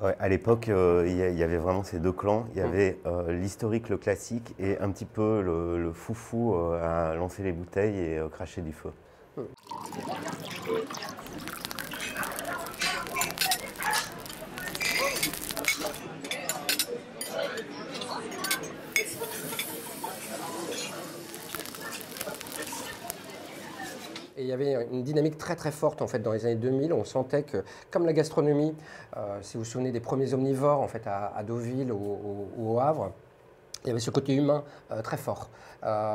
Ouais, à l'époque, il y avait vraiment ces deux clans. Il y avait l'historique, le classique, et un petit peu le foufou à lancer les bouteilles et cracher du feu. Et il y avait une dynamique très très forte en fait dans les années 2000. On sentait que, comme la gastronomie, si vous vous souvenez des premiers omnivores en fait à Deauville ou au Havre, il y avait ce côté humain très fort.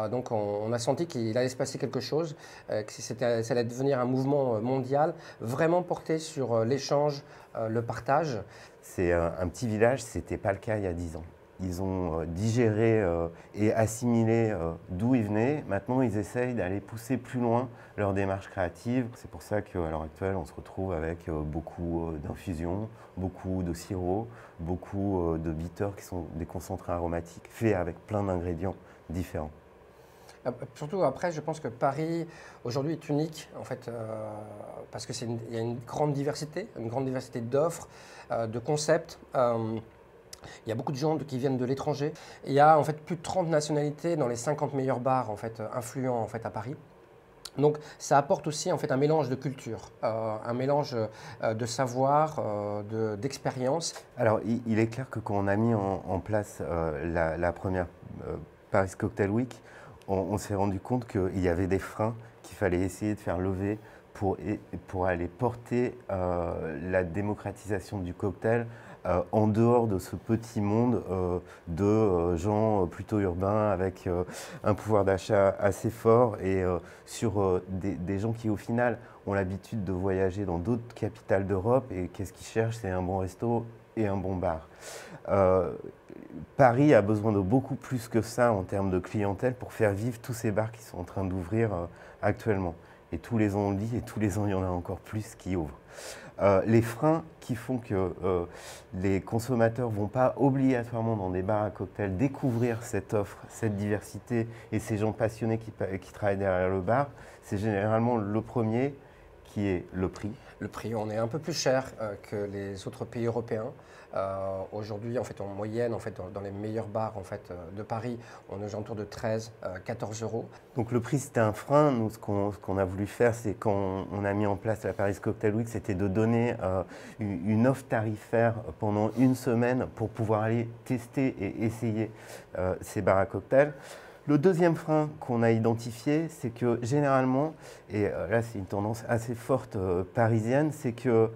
Donc on a senti qu'il allait se passer quelque chose, que ça allait devenir un mouvement mondial, vraiment porté sur l'échange, le partage. C'est un petit village, c'était pas le cas il y a 10 ans. Ils ont digéré et assimilé d'où ils venaient. Maintenant, ils essayent d'aller pousser plus loin leur démarche créative. C'est pour ça qu'à l'heure actuelle, on se retrouve avec beaucoup d'infusions, beaucoup de sirops, beaucoup de bitters qui sont des concentrés aromatiques faits avec plein d'ingrédients différents. Surtout après, je pense que Paris aujourd'hui est unique en fait parce que il y a une grande diversité d'offres, de concepts. Il y a beaucoup de gens qui viennent de l'étranger. Il y a en fait plus de 30 nationalités dans les 50 meilleurs bars en fait influents en fait à Paris. Donc ça apporte aussi en fait un mélange de culture, un mélange de savoir, d'expérience. Alors, il est clair que quand on a mis en place la première Paris Cocktail Week, on s'est rendu compte qu'il y avait des freins qu'il fallait essayer de faire lever pour aller porter la démocratisation du cocktail en dehors de ce petit monde de gens plutôt urbains avec un pouvoir d'achat assez fort et sur des gens qui au final ont l'habitude de voyager dans d'autres capitales d'Europe et qu'est-ce qu'ils cherchent? C'est un bon resto et un bon bar. Euh, Paris a besoin de beaucoup plus que ça en termes de clientèle pour faire vivre tous ces bars qui sont en train d'ouvrir actuellement. Et tous les ans on le dit, et tous les ans il y en a encore plus qui ouvrent. Les freins qui font que les consommateurs ne vont pas obligatoirement dans des bars à cocktails découvrir cette offre, cette diversité et ces gens passionnés qui travaillent derrière le bar, c'est généralement le premier qui est le prix. Le prix, on est un peu plus cher que les autres pays européens. Aujourd'hui, en fait, en moyenne, en fait, dans les meilleurs bars en fait, de Paris, on est aux alentours de 13, 14 euros. Donc le prix c'était un frein. Nous ce qu'on a voulu faire c'est quand on a mis en place la Paris Cocktail Week, c'était de donner une offre tarifaire pendant une semaine pour pouvoir aller tester et essayer ces bars à cocktails. Le deuxième frein qu'on a identifié, c'est que généralement, et là c'est une tendance assez forte parisienne, c'est que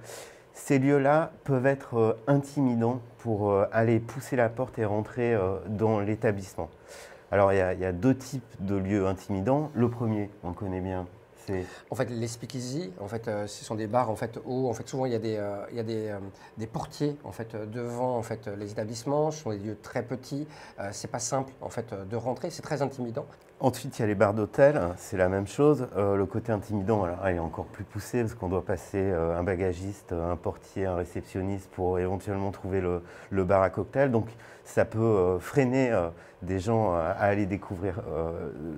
ces lieux-là peuvent être intimidants pour aller pousser la porte et rentrer dans l'établissement. Alors il y a deux types de lieux intimidants. Le premier, on le connaît bien, c'est En fait, les speakeasy, en fait, ce sont des bars en fait où en fait souvent il y a des portiers en fait devant en fait les établissements. Ce sont des lieux très petits. C'est pas simple en fait de rentrer. C'est très intimidant. ensuite il y a les bars d'hôtel, c'est la même chose. Le côté intimidant, alors il est encore plus poussé parce qu'on doit passer un bagagiste, un portier, un réceptionniste pour éventuellement trouver le bar à cocktail. Donc ça peut freiner des gens à aller découvrir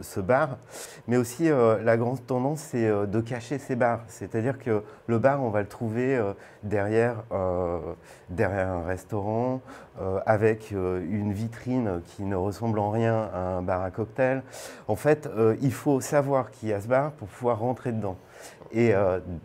ce bar. Mais aussi, la grande tendance, c'est de cacher ces bars. C'est-à-dire que le bar, on va le trouver derrière un restaurant, avec une vitrine qui ne ressemble en rien à un bar à cocktail. En fait, il faut savoir qu'il y a ce bar pour pouvoir rentrer dedans. Et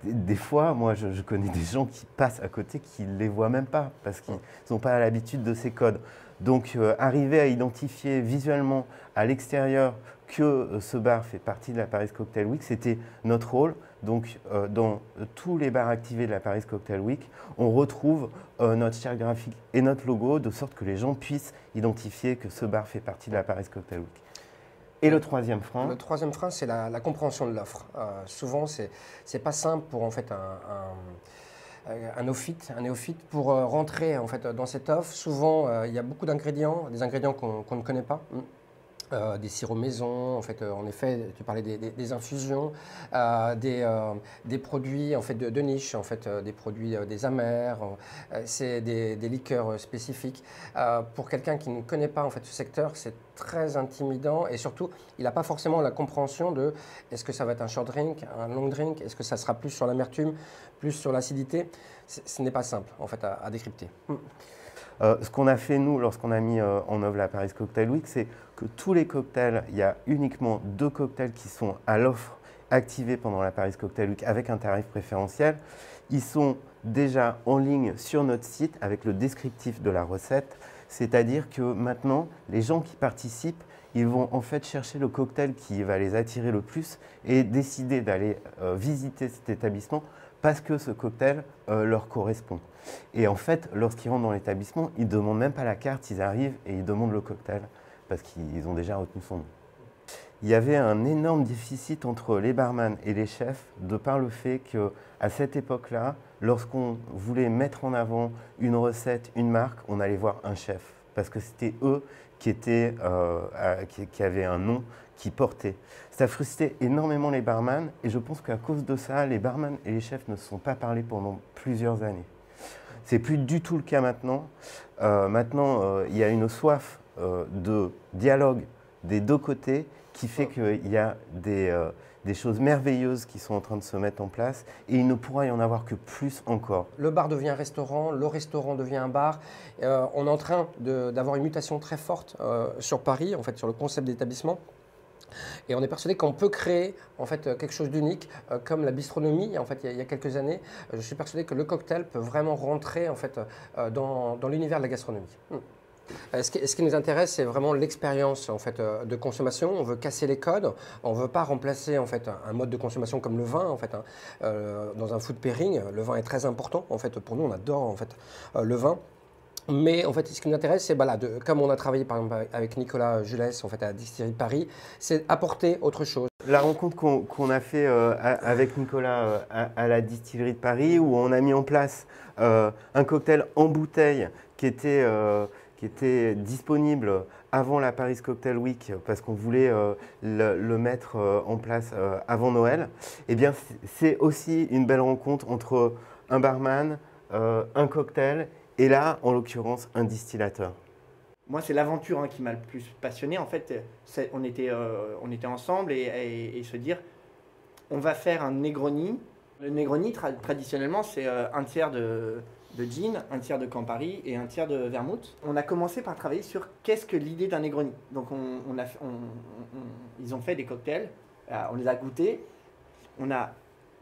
des fois, moi, je connais des gens qui passent à côté, qui ne les voient même pas, parce qu'ils n'ont pas l'habitude de ces codes. Donc, arriver à identifier visuellement à l'extérieur que ce bar fait partie de la Paris Cocktail Week, c'était notre rôle. Donc, dans tous les bars activés de la Paris Cocktail Week, on retrouve notre charte graphique et notre logo, de sorte que les gens puissent identifier que ce bar fait partie de la Paris Cocktail Week. Et le troisième frein, Le troisième frein, c'est la compréhension de l'offre. Souvent, c'est pas simple pour en fait un néophyte pour rentrer en fait dans cette offre. Souvent, il y a beaucoup d'ingrédients, des ingrédients qu'on ne connaît pas. des sirops maison, en fait, en effet, tu parlais des infusions, des produits en fait de niche, en fait, des produits des amers, c'est des liqueurs spécifiques. Pour quelqu'un qui ne connaît pas en fait ce secteur, c'est très intimidant et surtout, il n'a pas forcément la compréhension de est-ce que ça va être un short drink, un long drink, est-ce que ça sera plus sur l'amertume, plus sur l'acidité. Ce n'est pas simple en fait à décrypter. Ce qu'on a fait, nous, lorsqu'on a mis en œuvre la Paris Cocktail Week, c'est que tous les cocktails, il y a uniquement 2 cocktails qui sont à l'offre activés pendant la Paris Cocktail Week avec un tarif préférentiel. Ils sont déjà en ligne sur notre site avec le descriptif de la recette. C'est-à-dire que maintenant, les gens qui participent, ils vont en fait chercher le cocktail qui va les attirer le plus et décider d'aller visiter cet établissement parce que ce cocktail leur correspond. Et en fait, lorsqu'ils rentrent dans l'établissement, ils ne demandent même pas la carte, ils arrivent et ils demandent le cocktail parce qu'ils ont déjà retenu son nom. Il y avait un énorme déficit entre les barman et les chefs de par le fait qu'à cette époque-là, lorsqu'on voulait mettre en avant une recette, une marque, on allait voir un chef parce que c'était eux qui avaient un nom qui portait. Ça frustrait énormément les barman et je pense qu'à cause de ça, les barman et les chefs ne se sont pas parlé pendant plusieurs années. C'est plus du tout le cas maintenant. Il y a une soif de dialogue des 2 côtés qui fait qu'il y a des choses merveilleuses qui sont en train de se mettre en place et il ne pourra y en avoir que plus encore. Le bar devient un restaurant, le restaurant devient un bar. On est en train d'avoir une mutation très forte sur Paris, en fait, sur le concept d'établissement. Et on est persuadé qu'on peut créer en fait quelque chose d'unique, comme la bistronomie. En fait, il y a quelques années, je suis persuadé que le cocktail peut vraiment rentrer en fait dans l'univers de la gastronomie. Ce qui nous intéresse, c'est vraiment l'expérience en fait, de consommation. On veut casser les codes. On ne veut pas remplacer en fait, un mode de consommation comme le vin. En fait, dans un food pairing, le vin est très important. En fait, pour nous, on adore en fait, le vin. Mais en fait, ce qui nous intéresse, c'est comme on a travaillé par exemple avec Nicolas Julès en fait, à la Distillerie de Paris, c'est apporter autre chose. La rencontre qu'on a fait avec Nicolas à la Distillerie de Paris, où on a mis en place un cocktail en bouteille qui était disponible avant la Paris Cocktail Week, parce qu'on voulait le mettre en place avant Noël, eh bien, c'est aussi une belle rencontre entre un barman, un cocktail, et là, en l'occurrence, un distillateur. Moi, c'est l'aventure qui m'a le plus passionné. En fait, on était ensemble et se dire, on va faire un Negroni. Le Negroni, traditionnellement, c'est un tiers de gin, un tiers de Campari et un tiers de vermouth. On a commencé par travailler sur qu'est-ce que l'idée d'un Negroni. Donc, ils ont fait des cocktails, on les a goûtés, on a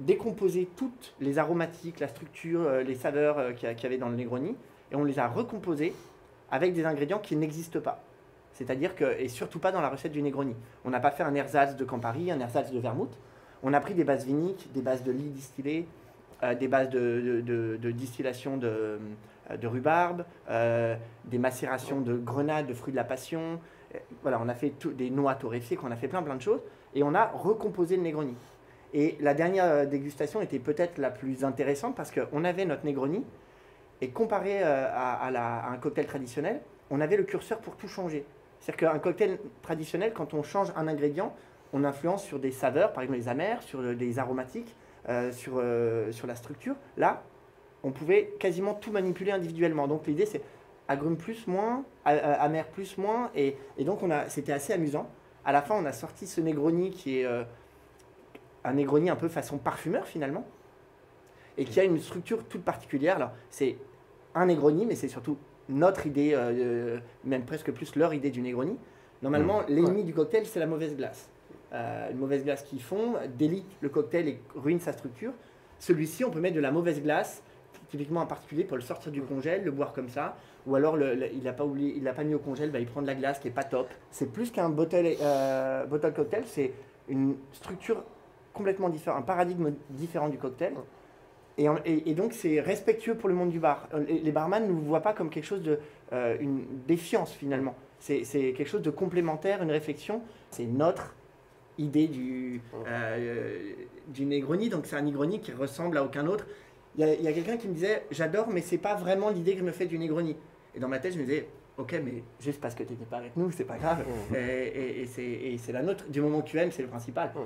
décomposé toutes les aromatiques, la structure, les saveurs qu'il y avait dans le Negroni, et on les a recomposés avec des ingrédients qui n'existent pas. C'est-à-dire que, et surtout pas dans la recette du Negroni. On n'a pas fait un ersatz de Campari, un ersatz de vermouth. On a pris des bases viniques, des bases de lait distillé, des bases de distillation de rhubarbe, des macérations de grenades, de fruits de la passion. Voilà, on a fait des noix torréfiées, on a fait plein de choses, et on a recomposé le Negroni. Et la dernière dégustation était peut-être la plus intéressante parce qu'on avait notre Negroni et comparé à un cocktail traditionnel, on avait le curseur pour tout changer. C'est-à-dire qu'un cocktail traditionnel, quand on change un ingrédient, on influence sur des saveurs, par exemple les amers, sur des aromatiques, sur la structure. Là, on pouvait quasiment tout manipuler individuellement. Donc l'idée, c'est agrumes plus, moins, amer plus, moins. Et donc, c'était assez amusant. À la fin, on a sorti ce Negroni qui est un Negroni un peu façon parfumeur finalement, et qui a une structure toute particulière. Alors, c'est un Negroni, mais c'est surtout notre idée, même presque plus leur idée du Negroni. Normalement, l'ennemi du cocktail, c'est la mauvaise glace. Une mauvaise glace qui fond, délite le cocktail et ruine sa structure. Celui-ci, on peut mettre de la mauvaise glace, typiquement un particulier, pour le sortir du congèle, le boire comme ça, ou alors il n'a pas mis au congèle, il prend de la glace qui n'est pas top. C'est plus qu'un bottle cocktail, c'est une structure complètement différente, un paradigme différent du cocktail. Et donc, c'est respectueux pour le monde du bar. Les barman ne vous voient pas comme quelque chose une défiance, finalement. C'est quelque chose de complémentaire, une réflexion. C'est notre idée du Negroni. Donc, c'est un Negroni qui ressemble à aucun autre. Il y a quelqu'un qui me disait « J'adore, mais c'est pas vraiment l'idée que je me fais du Negroni. » Et dans ma tête, je me disais Ok, mais juste parce que tu n'étais pas avec nous, c'est pas grave. Mm. Et c'est la nôtre. Du moment que tu aimes, c'est le principal. Mm.